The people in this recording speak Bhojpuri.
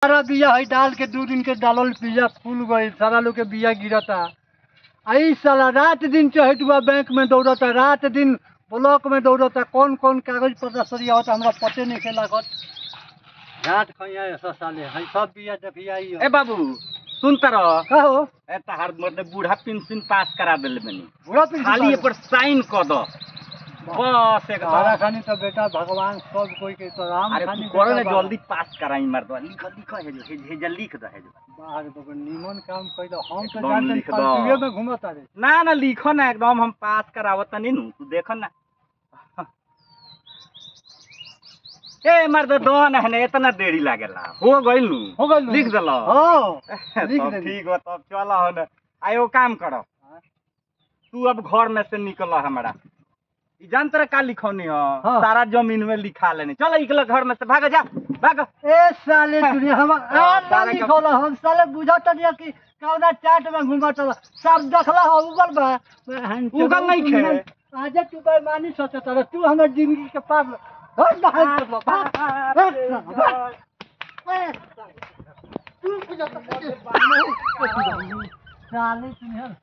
सारा बिया है डाल के 2 दिन के डालल बिया फूल गई, सारा लोग के बिया गिरता। आई साला रात दिन चहेटुआ बैंक में दौड़ता, रात दिन ब्लॉक में दौड़ता, कौन कौन कागज पत्र सरिया होता हमरा पते नहीं के लागत। घाट खइया ऐसा साले है सब बिया देखिया ही ए बाबू सुन तर का हो ए तहार मतलब बूढ़ा पेंशन पास करा देले बनी बुढ़ा पिन खाली पर साइन कर दो बस सारा एकदम। खानी तो बेटा भगवान सब कोई के तो राम अरे खानी तू करो ना बेटा जल्दी पास कराई मर्द लिख लिख हे जे लिख दे हे बाहर तो निमन काम कइल हम तो एकदम जानते लिख दो। फालतूए में घुमता रे। ना ना लिखो ना एकदम हम पास करावत नहीं नु तू देखो ना। ए मर्द दो ना है इतना देरी लागेला हो गइल नु हो गइल नु? लिख दलो हां लिख तब दे। ठीक हो तब चला हो ना आयो काम करो तू अब घर में से निकल हमरा ई जान तेरा का लिखौनी हो हाँ। सारा जमीन में लिखा लेने चल निकल घर में से भाग जा भाग। ए साले दुनिया हम ना लिखोला हम साले बुझाता दिया कि कौना चाट में घुमाता सब देखला हो उगल बा उगल नहीं खे। आज तू बेईमानी सोचता रे, तू हमर जिंदगी के पार हट बाहर कर तू बुझाता साले दुनिया